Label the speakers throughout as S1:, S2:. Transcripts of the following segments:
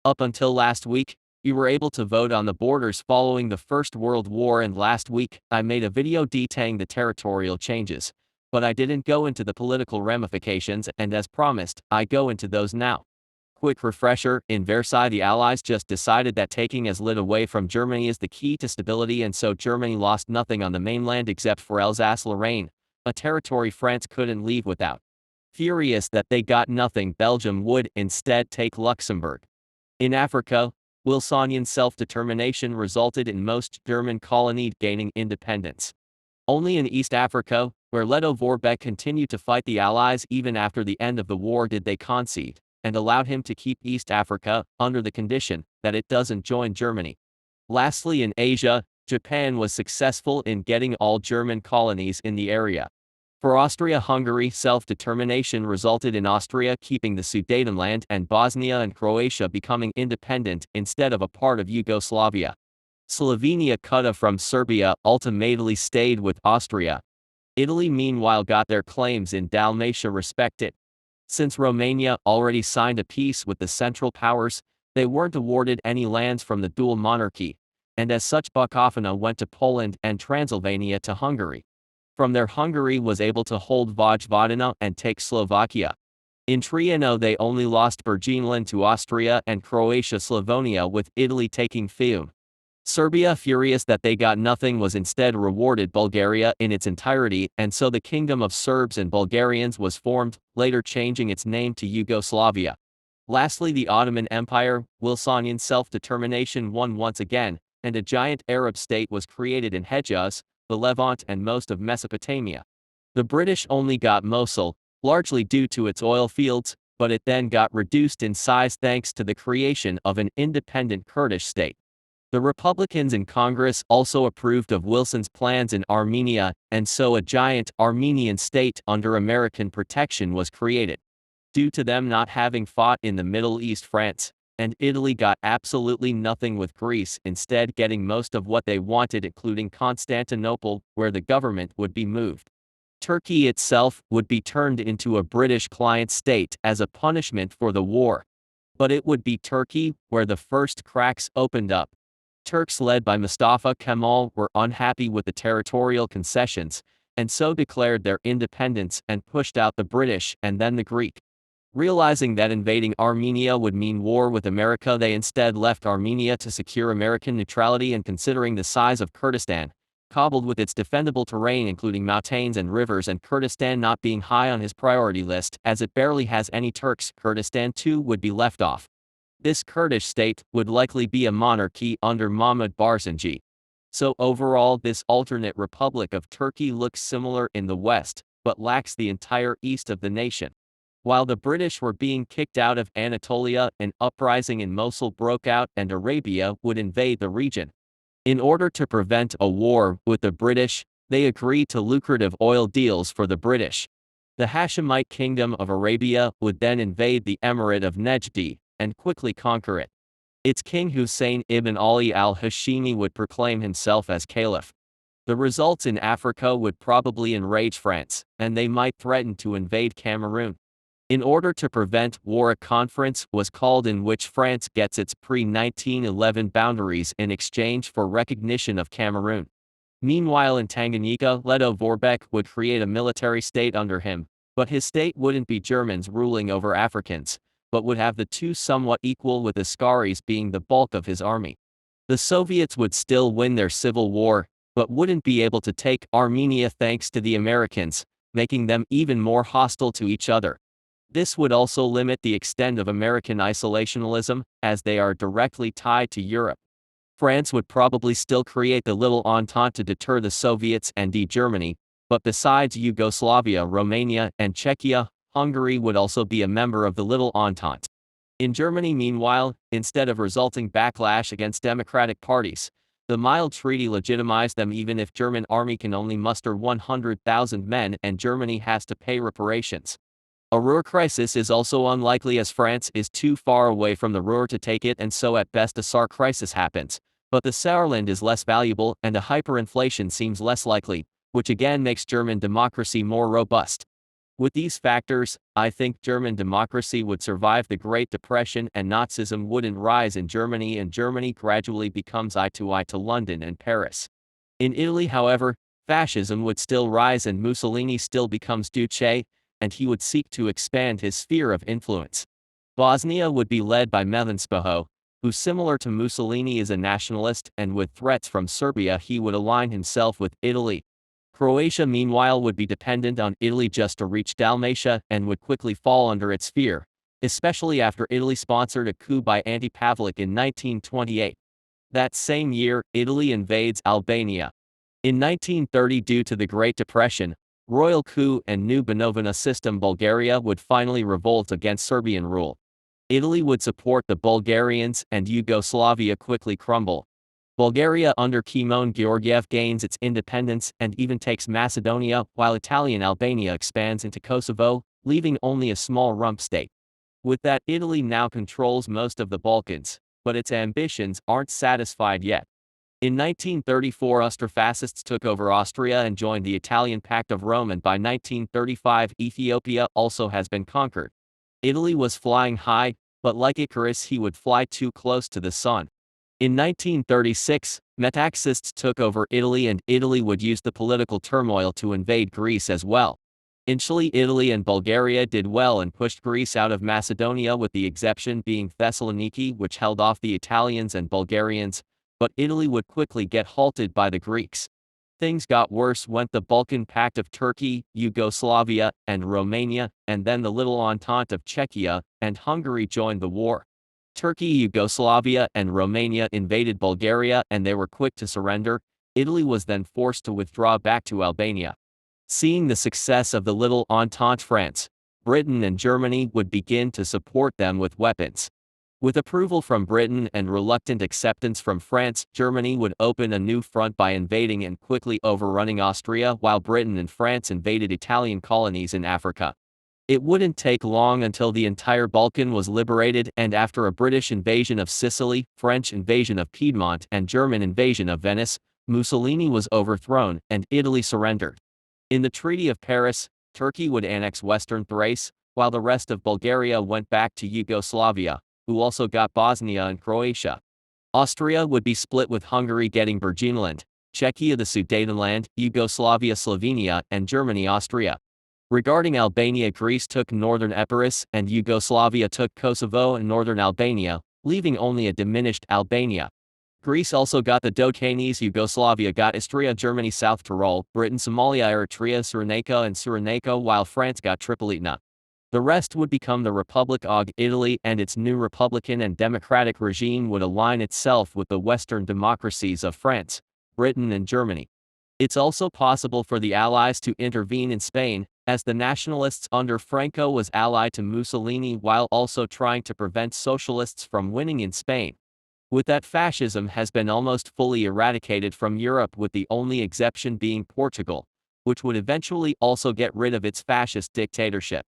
S1: Up until last week, you were able to vote on the borders following the First World War, and last week, I made a video detailing the territorial changes. But I didn't go into the political ramifications, and as promised, I go into those now. Quick refresher, in Versailles the Allies just decided that taking as little away from Germany is the key to stability, and so Germany lost nothing on the mainland except for Alsace-Lorraine, a territory France couldn't leave without. Furious that they got nothing, Belgium would instead take Luxembourg. In Africa, Wilsonian self-determination resulted in most German colonies gaining independence. Only in East Africa, where Leto Vorbeck continued to fight the Allies even after the end of the war, did they concede, and allowed him to keep East Africa, under the condition that it doesn't join Germany. Lastly, in Asia, Japan was successful in getting all German colonies in the area. For Austria-Hungary, self-determination resulted in Austria keeping the Sudetenland and Bosnia and Croatia becoming independent instead of a part of Yugoslavia. Slovenia cut off from Serbia ultimately stayed with Austria. Italy meanwhile got their claims in Dalmatia respected. Since Romania already signed a peace with the Central Powers, they weren't awarded any lands from the dual monarchy, and as such Bukovina went to Poland and Transylvania to Hungary. From there Hungary was able to hold Vojvodina and take Slovakia. In Triano they only lost Burgenland to Austria and Croatia-Slavonia, with Italy taking Fiume. Serbia, furious that they got nothing, was instead rewarded Bulgaria in its entirety, and so the Kingdom of Serbs and Bulgarians was formed, later changing its name to Yugoslavia. Lastly, the Ottoman Empire, Wilsonian self-determination won once again, and a giant Arab state was created in Hejaz, the Levant and most of Mesopotamia. The British only got Mosul, largely due to its oil fields, but it then got reduced in size thanks to the creation of an independent Kurdish state. The Republicans in Congress also approved of Wilson's plans in Armenia, and so a giant Armenian state under American protection was created. Due to them not having fought in the Middle East, France and Italy got absolutely nothing, with Greece instead getting most of what they wanted, including Constantinople, where the government would be moved. Turkey itself would be turned into a British client state as a punishment for the war. But it would be Turkey where the first cracks opened up. Turks led by Mustafa Kemal were unhappy with the territorial concessions, and so declared their independence and pushed out the British and then the Greek. Realizing that invading Armenia would mean war with America, they instead left Armenia to secure American neutrality, and considering the size of Kurdistan, cobbled with its defendable terrain including mountains and rivers, and Kurdistan not being high on his priority list as it barely has any Turks, Kurdistan too would be left off. This Kurdish state would likely be a monarchy under Mahmud Barzanji. So overall, this alternate Republic of Turkey looks similar in the west, but lacks the entire east of the nation. While the British were being kicked out of Anatolia, an uprising in Mosul broke out and Arabia would invade the region. In order to prevent a war with the British, they agreed to lucrative oil deals for the British. The Hashemite Kingdom of Arabia would then invade the Emirate of Nejd and quickly conquer it. Its king Hussein ibn Ali al-Hashimi would proclaim himself as caliph. The results in Africa would probably enrage France, and they might threaten to invade Cameroon. In order to prevent war, a conference was called in which France gets its pre-1911 boundaries in exchange for recognition of Cameroon. Meanwhile, in Tanganyika, Leto Vorbeck would create a military state under him, but his state wouldn't be Germans ruling over Africans, but would have the two somewhat equal, with Ascaris being the bulk of his army. The Soviets would still win their civil war, but wouldn't be able to take Armenia thanks to the Americans, making them even more hostile to each other. This would also limit the extent of American isolationism, as they are directly tied to Europe. France would probably still create the Little Entente to deter the Soviets and Germany, but besides Yugoslavia, Romania, and Czechia, Hungary would also be a member of the Little Entente. In Germany, meanwhile, instead of resulting backlash against democratic parties, the mild treaty legitimized them, even if German army can only muster 100,000 men and Germany has to pay reparations. A Ruhr crisis is also unlikely, as France is too far away from the Ruhr to take it, and so at best a Saar crisis happens. But the Saarland is less valuable and a hyperinflation seems less likely, which again makes German democracy more robust. With these factors, I think German democracy would survive the Great Depression and Nazism wouldn't rise in Germany, and Germany gradually becomes eye to London and Paris. In Italy, however, fascism would still rise and Mussolini still becomes Duce, and he would seek to expand his sphere of influence. Bosnia would be led by Mevenspoho, who, similar to Mussolini, is a nationalist, and with threats from Serbia he would align himself with Italy. Croatia, meanwhile, would be dependent on Italy just to reach Dalmatia and would quickly fall under its fear, especially after Italy sponsored a coup by Anti-Pavlik in 1928. That same year, Italy invades Albania. In 1930, due to the Great Depression, royal coup and new Banovina system, Bulgaria would finally revolt against Serbian rule. Italy would support the Bulgarians and Yugoslavia quickly crumble. Bulgaria under Kimon Georgiev gains its independence and even takes Macedonia, while Italian Albania expands into Kosovo, leaving only a small rump state. With that, Italy now controls most of the Balkans, but its ambitions aren't satisfied yet. In 1934, Austrofascists took over Austria and joined the Italian Pact of Rome, and by 1935 Ethiopia also has been conquered. Italy was flying high, but like Icarus he would fly too close to the sun. In 1936, Metaxists took over Italy, and Italy would use the political turmoil to invade Greece as well. Initially, Italy and Bulgaria did well and pushed Greece out of Macedonia, with the exception being Thessaloniki, which held off the Italians and Bulgarians, but Italy would quickly get halted by the Greeks. Things got worse when the Balkan Pact of Turkey, Yugoslavia, and Romania, and then the Little Entente of Czechia and Hungary joined the war. Turkey, Yugoslavia, and Romania invaded Bulgaria and they were quick to surrender. Italy was then forced to withdraw back to Albania. Seeing the success of the Little Entente, France, Britain, and Germany would begin to support them with weapons. With approval from Britain and reluctant acceptance from France, Germany would open a new front by invading and quickly overrunning Austria, while Britain and France invaded Italian colonies in Africa. It wouldn't take long until the entire Balkan was liberated, and after a British invasion of Sicily, French invasion of Piedmont, and German invasion of Venice, Mussolini was overthrown and Italy surrendered. In the Treaty of Paris, Turkey would annex western Thrace, while the rest of Bulgaria went back to Yugoslavia, who also got Bosnia and Croatia. Austria would be split, with Hungary getting Burgenland, Czechia the Sudetenland, Yugoslavia Slovenia, and Germany Austria. Regarding Albania, Greece took northern Epirus and Yugoslavia took Kosovo and northern Albania, leaving only a diminished Albania. Greece also got the Dodecanese, Yugoslavia got Istria, Germany South Tyrol, Britain Somalia, Eritrea, Cyrenaica, and Cyrenaica, while France got Tripolitania. The rest would become the Republic of Italy, and its new republican and democratic regime would align itself with the Western democracies of France, Britain, and Germany. It's also possible for the Allies to intervene in Spain, as the nationalists under Franco was allied to Mussolini while also trying to prevent socialists from winning in Spain. With that, fascism has been almost fully eradicated from Europe, with the only exception being Portugal, which would eventually also get rid of its fascist dictatorship.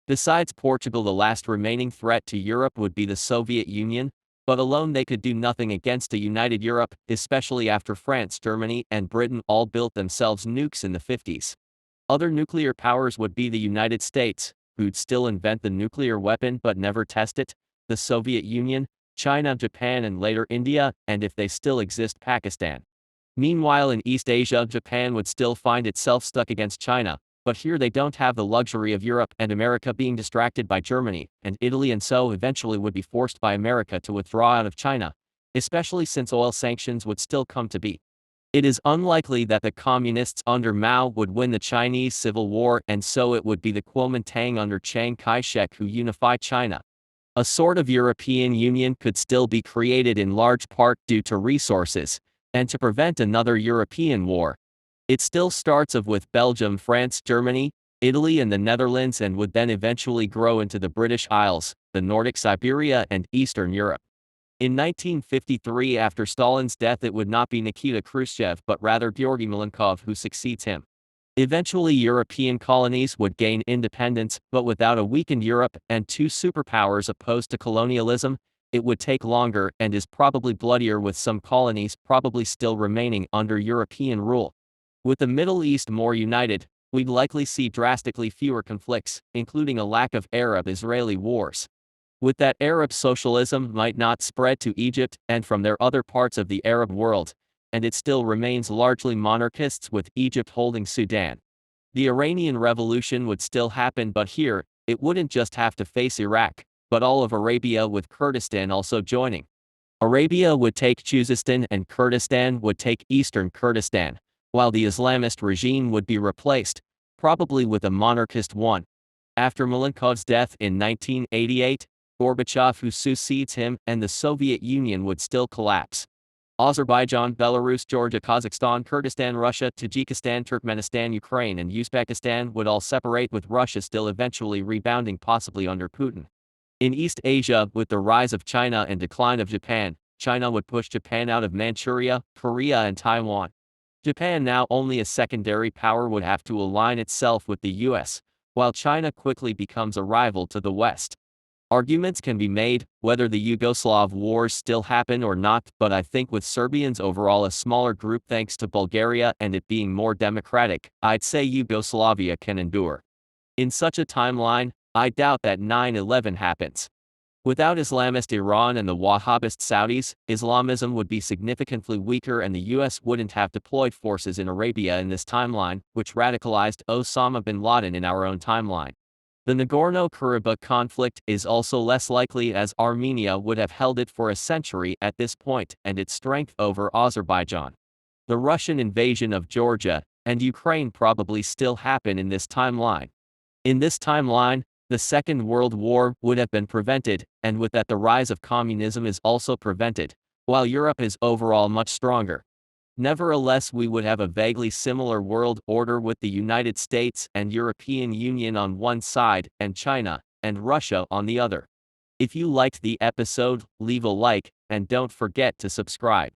S1: Besides Portugal, the last remaining threat to Europe would be the Soviet Union, but alone they could do nothing against a united Europe, especially after France, Germany, and Britain all built themselves nukes in the 50s. Other nuclear powers would be the United States, who'd still invent the nuclear weapon but never test it, the Soviet Union, China, Japan, and later India, and if they still exist, Pakistan. Meanwhile, in East Asia, Japan would still find itself stuck against China, but here they don't have the luxury of Europe and America being distracted by Germany and Italy, and so eventually would be forced by America to withdraw out of China, especially since oil sanctions would still come to be. It is unlikely that the communists under Mao would win the Chinese Civil War, and so it would be the Kuomintang under Chiang Kai-shek who unify China. A sort of European Union could still be created, in large part due to resources, and to prevent another European war. It still starts off with Belgium, France, Germany, Italy, and the Netherlands, and would then eventually grow into the British Isles, the Nordic, Siberia, and Eastern Europe. In 1953, after Stalin's death, it would not be Nikita Khrushchev but rather Georgy Malenkov who succeeds him. Eventually, European colonies would gain independence, but without a weakened Europe and two superpowers opposed to colonialism, it would take longer and is probably bloodier, with some colonies probably still remaining under European rule. With the Middle East more united, we'd likely see drastically fewer conflicts, including a lack of Arab-Israeli wars. With that, Arab socialism might not spread to Egypt and from their other parts of the Arab world, and it still remains largely monarchists with Egypt holding Sudan. The Iranian Revolution would still happen, but here, it wouldn't just have to face Iraq, but all of Arabia, with Kurdistan also joining. Arabia would take Khuzestan and Kurdistan would take eastern Kurdistan, while the Islamist regime would be replaced, probably with a monarchist one. After Malenkov's death in 1988, Gorbachev, who succeeds him, and the Soviet Union would still collapse. Azerbaijan, Belarus, Georgia, Kazakhstan, Kyrgyzstan, Russia, Tajikistan, Turkmenistan, Ukraine, and Uzbekistan would all separate, with Russia still eventually rebounding, possibly under Putin. In East Asia, with the rise of China and decline of Japan, China would push Japan out of Manchuria, Korea, and Taiwan. Japan, now only a secondary power, would have to align itself with the US, while China quickly becomes a rival to the West. Arguments can be made whether the Yugoslav wars still happen or not, but I think with Serbians overall a smaller group thanks to Bulgaria and it being more democratic, I'd say Yugoslavia can endure. In such a timeline, I doubt that 9/11 happens. Without Islamist Iran and the Wahhabist Saudis, Islamism would be significantly weaker and the US wouldn't have deployed forces in Arabia in this timeline, which radicalized Osama bin Laden in our own timeline. The Nagorno-Karabakh conflict is also less likely, as Armenia would have held it for a century at this point and its strength over Azerbaijan. The Russian invasion of Georgia and Ukraine probably still happen in this timeline. In this timeline, the Second World War would have been prevented, and with that the rise of communism is also prevented, while Europe is overall much stronger. Nevertheless, we would have a vaguely similar world order with the United States and European Union on one side and China and Russia on the other. If you liked the episode, leave a like and don't forget to subscribe.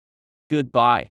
S1: Goodbye.